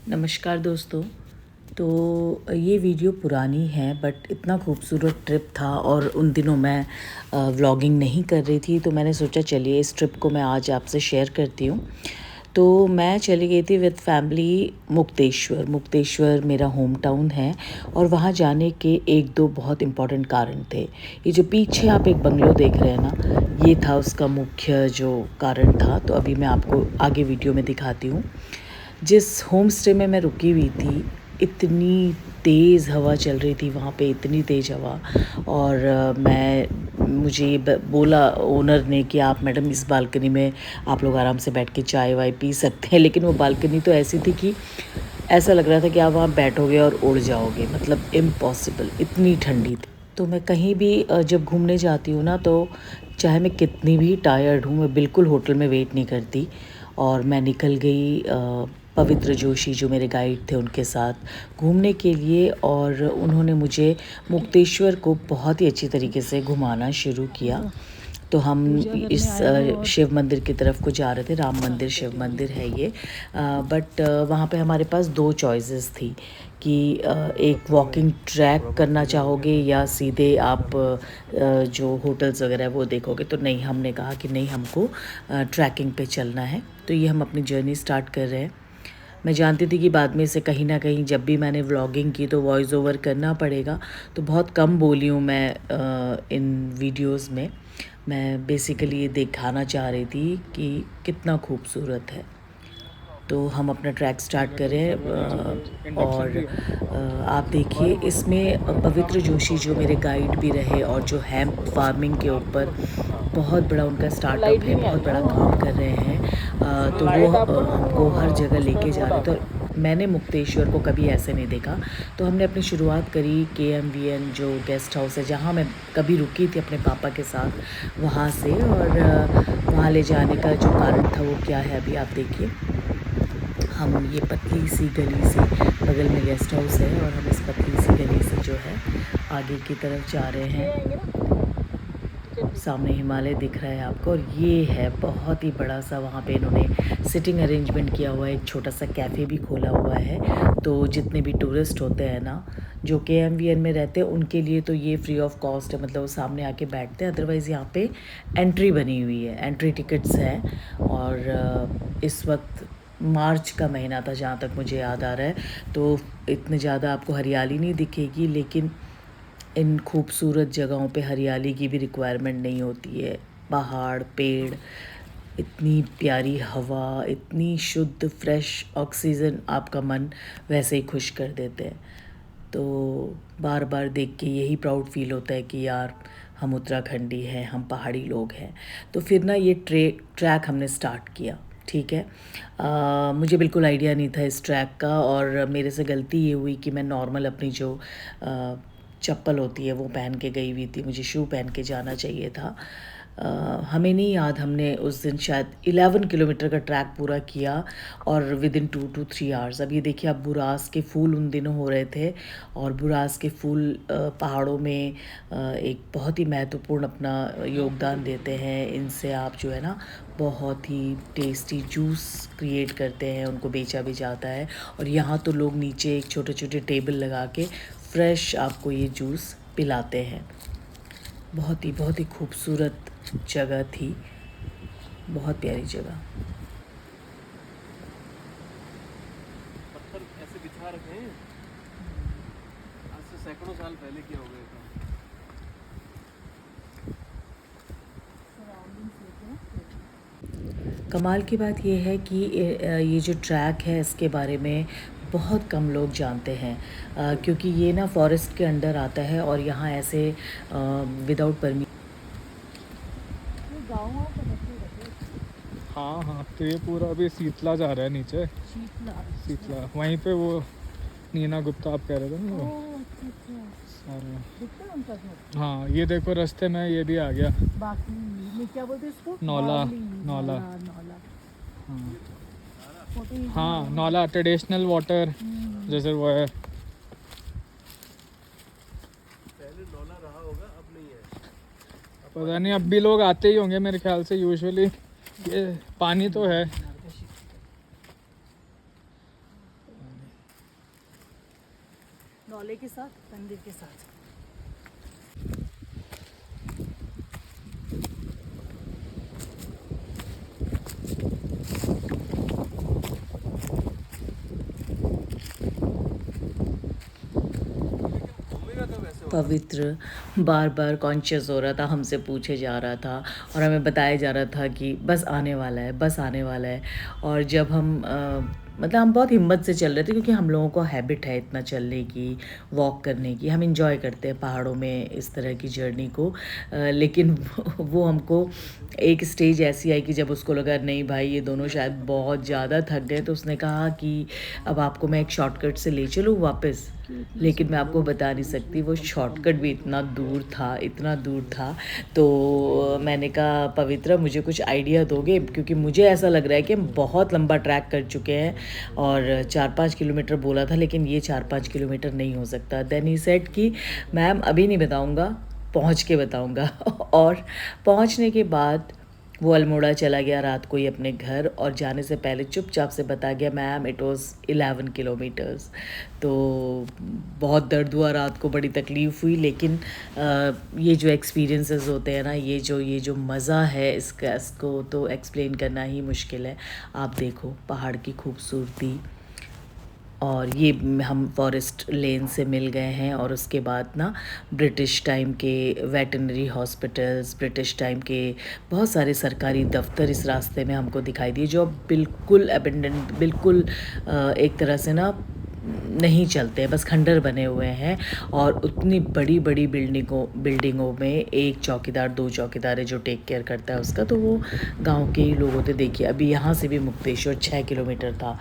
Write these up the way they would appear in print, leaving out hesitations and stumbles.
नमस्कार दोस्तों। तो ये वीडियो पुरानी है बट इतना खूबसूरत ट्रिप था और उन दिनों मैं व्लॉगिंग नहीं कर रही थी, तो मैंने सोचा चलिए इस ट्रिप को मैं आज आपसे शेयर करती हूँ। तो मैं चली गई थी विद फैमिली मुक्तेश्वर। मुक्तेश्वर मेरा होम टाउन है और वहाँ जाने के एक दो बहुत इम्पॉर्टेंट कारण थे। ये जो पीछे आप एक बंगलो देख रहे हैं ना, ये था उसका मुख्य जो कारण था। तो अभी मैं आपको आगे वीडियो में दिखाती हूँ। जिस होम स्टे में मैं रुकी हुई थी, इतनी तेज़ हवा चल रही थी वहाँ पे, इतनी तेज़ हवा। और मुझे बोला ओनर ने कि आप मैडम इस बालकनी में आप लोग आराम से बैठ के चाय वाय पी सकते हैं। लेकिन वो बालकनी तो ऐसी थी कि ऐसा लग रहा था कि आप वहाँ बैठोगे और उड़ जाओगे, मतलब इम्पॉसिबल, इतनी ठंडी थी। तो मैं कहीं भी जब घूमने जाती हूँ ना, तो चाहे मैं कितनी भी टायर्ड हूँ, मैं बिल्कुल होटल में वेट नहीं करती और मैं निकल गई पवित्र जोशी जो मेरे गाइड थे उनके साथ घूमने के लिए। और उन्होंने मुझे मुक्तेश्वर को बहुत ही अच्छी तरीके से घुमाना शुरू किया। तो हम इस शिव मंदिर की तरफ को जा रहे थे। राम मंदिर शिव मंदिर है ये। बट वहाँ पे हमारे पास दो चॉइसेस थी कि एक वॉकिंग ट्रैक करना चाहोगे या सीधे आप जो होटल्स वगैरह वो देखोगे। तो नहीं, हमने कहा कि नहीं, हमको ट्रैकिंग पे चलना है। तो ये हम अपनी जर्नी स्टार्ट कर रहे हैं। मैं जानती थी कि बाद में से कहीं ना कहीं जब भी मैंने व्लॉगिंग की तो वॉइस ओवर करना पड़ेगा, तो बहुत कम बोली हूँ मैं इन वीडियोस में। मैं बेसिकली ये दिखाना चाह रही थी कि कितना खूबसूरत है। तो हम अपना ट्रैक स्टार्ट करें और आप देखिए इसमें पवित्र जोशी जो मेरे गाइड भी रहे और जो हैम्प फार्मिंग के ऊपर बहुत बड़ा उनका स्टार्टअप है, बहुत बड़ा काम कर रहे हैं। तो वो हमको हर जगह लेके जा रहे थे और मैंने मुक्तेश्वर को कभी ऐसे नहीं देखा। तो हमने अपनी शुरुआत करी KMVN जो गेस्ट हाउस है जहाँ मैं कभी रुकी थी अपने पापा के साथ, वहाँ से। और वहाँ ले जाने का जो कारण था वो क्या है अभी आप देखिए। हम ये पतली सी गली से, बगल में गेस्ट हाउस है और हम इस पतली सी गली से जो है आगे की तरफ जा रहे हैं। सामने हिमालय दिख रहा है आपको और ये है बहुत ही बड़ा सा, वहाँ पे इन्होंने सिटिंग अरेंजमेंट किया हुआ है। एक छोटा सा कैफ़े भी खोला हुआ है। तो जितने भी टूरिस्ट होते हैं ना जो KMVN में रहते हैं उनके लिए तो ये फ्री ऑफ कॉस्ट है, मतलब वो सामने आके बैठते हैं। अदरवाइज़ यहाँ पे एंट्री बनी हुई है, एंट्री टिकट्स हैं। और इस वक्त मार्च का महीना था जहाँ तक मुझे याद आ रहा है, तो इतनी ज़्यादा आपको हरियाली नहीं दिखेगी। लेकिन इन खूबसूरत जगहों पे हरियाली की भी रिक्वायरमेंट नहीं होती है। पहाड़, पेड़, इतनी प्यारी हवा, इतनी शुद्ध फ्रेश ऑक्सीजन, आपका मन वैसे ही खुश कर देते हैं। तो बार बार देख के यही प्राउड फील होता है कि यार हम उत्तराखंडी हैं, हम पहाड़ी लोग हैं। तो फिर ना ये ट्रैक हमने स्टार्ट किया। ठीक है। मुझे बिल्कुल आइडिया नहीं था इस ट्रैक का और मेरे से गलती ये हुई कि मैं नॉर्मल अपनी जो चप्पल होती है वो पहन के गई हुई थी। मुझे शू पहन के जाना चाहिए था। हमें नहीं याद, हमने उस दिन शायद 11 किलोमीटर का ट्रैक पूरा किया और विद इन 2 to 3 आवर्स। अब ये देखिए, अब बुरास के फूल उन दिनों हो रहे थे और बुरास के फूल पहाड़ों में एक बहुत ही महत्वपूर्ण अपना योगदान देते हैं। इनसे आप जो है ना बहुत ही टेस्टी जूस क्रिएट करते हैं, उनको बेचा भी जाता है। और यहाँ तो लोग नीचे एक छोटे छोटे टेबल लगा के फ्रेश आपको ये जूस पिलाते हैं। बहुत ही खूबसूरत जगह थी, बहुत प्यारी जगह। पत्थर ऐसे बिछा रखे हैं, आज से सैकड़ों साल पहले किया हो गया था। कमाल की बात यह है कि ये जो ट्रैक है इसके बारे में बहुत कम लोग जानते हैं, क्योंकि ये ना फॉरेस्ट के अंडर आता है और यहाँ ऐसे विदाउट परमिशन। हाँ हाँ, तो ये पूरा अभी शीतला जा रहा है नीचे। शीतला वहीं पे वो नीना गुप्ता आप कह रहे थे ना वो सारा। हाँ, ये देखो रास्ते में ये भी आ गया। बाकी क्या बोलते हैं इसको? नौला। नौला। हाँ, नौला ट्रेडिशनल वाटर जैसे वो है। पहले नौला रहा होगा, अब नहीं है। पता नहीं, अब भी लोग आते ही होंगे मेरे ख्याल से। यूजुअली ये पानी तो है। नौले के साथ मंदिर के साथ। घूमेगा कब ऐसे? पवित्र बार बार कॉन्शियस हो रहा था, हमसे पूछे जा रहा था और हमें बताया जा रहा था कि बस आने वाला है, बस आने वाला है। और जब हम मतलब हम बहुत हिम्मत से चल रहे थे क्योंकि हम लोगों को हैबिट है इतना चलने की, वॉक करने की, हम इंजॉय करते हैं पहाड़ों में इस तरह की जर्नी को। लेकिन वो हमको एक स्टेज ऐसी आई कि जब उसको लगा नहीं भाई ये दोनों शायद बहुत ज़्यादा थक गए, तो उसने कहा कि अब आपको मैं एक शॉर्टकट से ले चलूँ वापस। लेकिन मैं आपको बता नहीं सकती वो शॉर्टकट भी इतना दूर था, इतना दूर था। तो मैंने कहा पवित्र मुझे कुछ आइडिया दोगे, क्योंकि मुझे ऐसा लग रहा है कि हम बहुत लंबा ट्रैक कर चुके हैं और 4-5 किलोमीटर बोला था, लेकिन ये 4-5 किलोमीटर नहीं हो सकता। देन ही सेड कि मैम अभी नहीं बताऊँगा, पहुँच के बताऊँगा। और पहुँचने के बाद वो अल्मोड़ा चला गया रात को ही अपने घर, और जाने से पहले चुपचाप से बता गया मैम इट वाज 11 किलोमीटर्स। तो बहुत दर्द हुआ रात को, बड़ी तकलीफ़ हुई, लेकिन ये जो एक्सपीरियंसेस होते हैं ना, ये जो मज़ा है इसको तो एक्सप्लेन करना ही मुश्किल है। आप देखो पहाड़ की खूबसूरती, और ये हम फॉरेस्ट लेन से मिल गए हैं, और उसके बाद ना ब्रिटिश टाइम के वेटनरी हॉस्पिटल्स, ब्रिटिश टाइम के बहुत सारे सरकारी दफ्तर इस रास्ते में हमको दिखाई दिए, जो अब बिल्कुल अबेंडेंट, बिल्कुल एक तरह से ना नहीं चलते हैं, बस खंडर बने हुए हैं। और उतनी बड़ी बड़ी बिल्डिंगों में एक चौकीदार, 2 चौकीदार है जो टेक केयर करता है उसका, तो वो गांव के ही लोग होते। देखिए अभी यहाँ से भी मुक्तेश्वर 6 किलोमीटर था,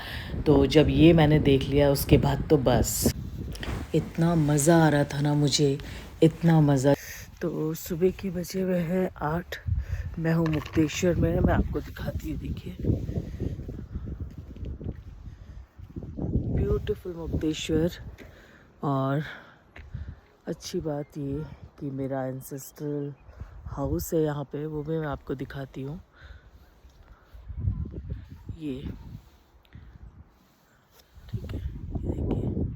तो जब ये मैंने देख लिया उसके बाद तो बस इतना मज़ा आ रहा था ना मुझे, इतना मज़ा। तो सुबह के बजे हुए हैं 8, मैं हूँ मुक्तेश्वर में, मैं आपको दिखाती हूँ, देखिए ब्यूटीफुल मुक्तेश्वर। और अच्छी बात ये कि मेरा एंसेस्ट्रल हाउस है यहाँ पे, वो भी मैं आपको दिखाती हूँ। ये ठीक है, ये देखिए।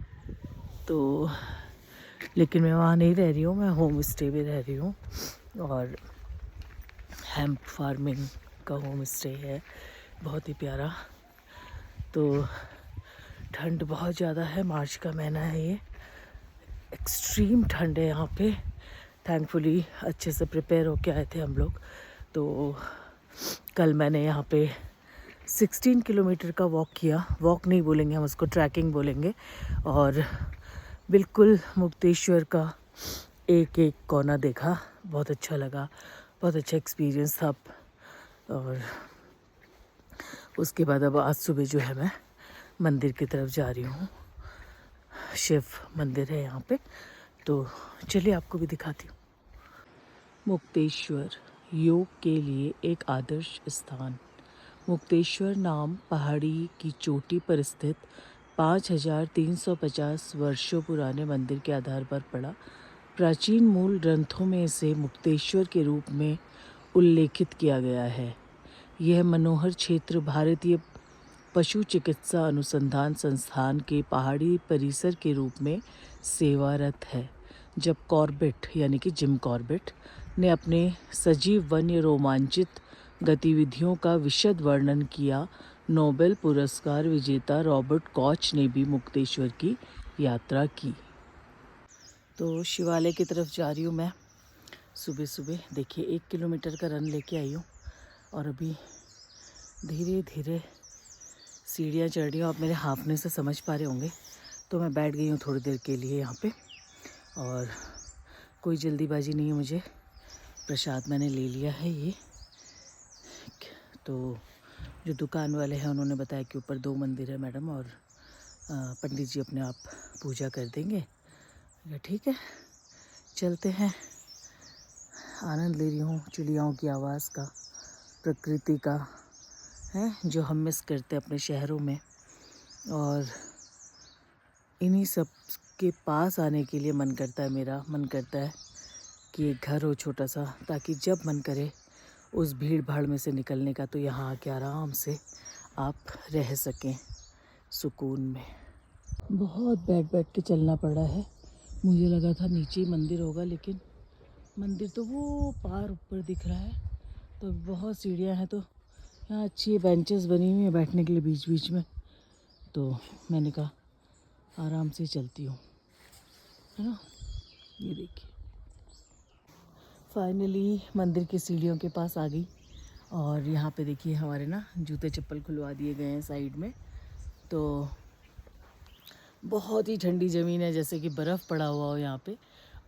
तो लेकिन मैं वहाँ नहीं रह रही हूँ, मैं होम स्टे में रह रही हूँ, और हेम्प फार्मिंग का होम स्टे है, बहुत ही प्यारा। तो ठंड बहुत ज़्यादा है, मार्च का महीना है, ये एक्सट्रीम ठंड है यहाँ पे। थैंकफुली अच्छे से प्रिपेयर होके आए थे हम लोग। तो कल मैंने यहाँ पे 16 किलोमीटर का वॉक किया, वॉक नहीं बोलेंगे हम उसको, ट्रैकिंग बोलेंगे। और बिल्कुल मुक्तेश्वर का एक एक कोना देखा, बहुत अच्छा लगा, बहुत अच्छा एक्सपीरियंस था। और उसके बाद अब आज सुबह जो है मैं मंदिर की तरफ जा रही हूँ, शिव मंदिर है यहाँ पे, तो चलिए आपको भी दिखाती हूँ। मुक्तेश्वर योग के लिए एक आदर्श स्थान। मुक्तेश्वर नाम पहाड़ी की चोटी पर स्थित 5350 वर्षों पुराने मंदिर के आधार पर पड़ा। प्राचीन मूल ग्रंथों में इसे मुक्तेश्वर के रूप में उल्लेखित किया गया है। यह मनोहर क्षेत्र भारतीय पशु चिकित्सा अनुसंधान संस्थान के पहाड़ी परिसर के रूप में सेवारत है। जब कॉर्बेट यानी कि जिम कॉर्बेट ने अपने सजीव वन्य रोमांचित गतिविधियों का विशद वर्णन किया, नोबेल पुरस्कार विजेता रॉबर्ट कॉच ने भी मुक्तेश्वर की यात्रा की। तो शिवालय की तरफ जा रही हूँ मैं सुबह सुबह। देखिए 1 किलोमीटर का रन लेके आई हूँ, और अभी धीरे धीरे सीढ़ियाँ चढ़ रही हूँ। आप मेरे हाँफने से समझ पा रहे होंगे, तो मैं बैठ गई हूँ थोड़ी देर के लिए यहाँ पे, और कोई जल्दीबाजी नहीं है मुझे। प्रसाद मैंने ले लिया है ये। तो जो दुकान वाले हैं उन्होंने बताया कि ऊपर 2 मंदिर है मैडम, और पंडित जी अपने आप पूजा कर देंगे। ठीक है, चलते हैं। आनंद ले रही हूँ चिड़ियाओं की आवाज़ का, प्रकृति का, है जो हम मिस करते हैं अपने शहरों में। और इन्हीं सब के पास आने के लिए मन करता है, मेरा मन करता है कि एक घर हो छोटा सा, ताकि जब मन करे उस भीड़ भाड़ में से निकलने का, तो यहाँ आके आराम से आप रह सकें सुकून में। बहुत बैठ बैठ के चलना पड़ा है। मुझे लगा था नीचे ही मंदिर होगा, लेकिन मंदिर तो वो पार ऊपर दिख रहा है। तो बहुत सीढ़ियाँ हैं, तो यहाँ अच्छी बेंचेस बनी हुई हैं बैठने के लिए बीच बीच में। तो मैंने कहा आराम से चलती हूँ, है ना। ये देखिए, फाइनली मंदिर की सीढ़ियों के पास आ गई। और यहाँ पे देखिए हमारे ना जूते चप्पल खुलवा दिए गए हैं साइड में। तो बहुत ही ठंडी ज़मीन है, जैसे कि बर्फ़ पड़ा हुआ हो यहाँ पे।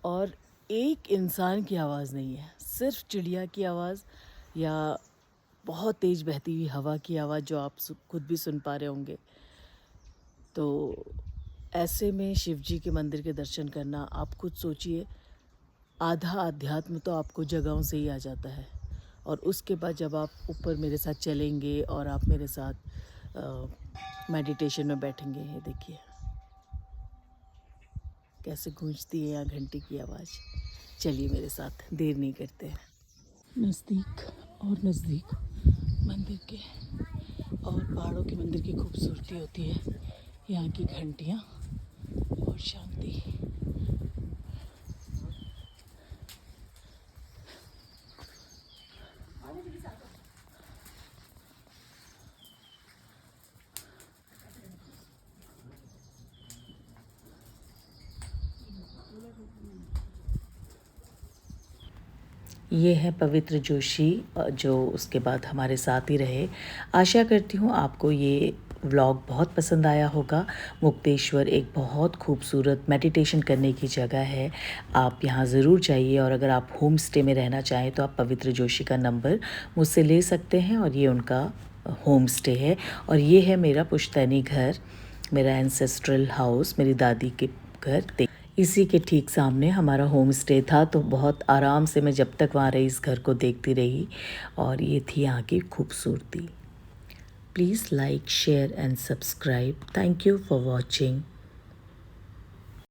और एक इंसान की आवाज़ नहीं है, सिर्फ चिड़िया की आवाज़ या बहुत तेज़ बहती हुई हवा की आवाज़, जो आप खुद भी सुन पा रहे होंगे। तो ऐसे में शिव जी के मंदिर के दर्शन करना, आप खुद सोचिए, आधा अध्यात्म तो आपको जगहों से ही आ जाता है। और उसके बाद जब आप ऊपर मेरे साथ चलेंगे और आप मेरे साथ मेडिटेशन में बैठेंगे, ये देखिए कैसे गूंजती है यहाँ घंटी की आवाज़। चलिए मेरे साथ, देर नहीं करते हैं। नज़दीक और नज़दीक मंदिर के, और पहाड़ों के मंदिर की खूबसूरती होती है यहाँ की घंटियाँ और शांति। ये है पवित्र जोशी, जो उसके बाद हमारे साथ ही रहे। आशा करती हूँ आपको ये व्लॉग बहुत पसंद आया होगा। मुक्तेश्वर एक बहुत खूबसूरत मेडिटेशन करने की जगह है, आप यहाँ ज़रूर जाइए। और अगर आप होम स्टे में रहना चाहें तो आप पवित्र जोशी का नंबर मुझसे ले सकते हैं, और ये उनका होम स्टे है। और ये है मेरा पुश्तैनी घर, मेरा एंसेस्ट्रल हाउस, मेरी दादी के घर। इसी के ठीक सामने हमारा होम स्टे था। तो बहुत आराम से मैं जब तक वहाँ रही इस घर को देखती रही, और ये थी यहाँ की खूबसूरती। Please like, share and subscribe. Thank you for watching.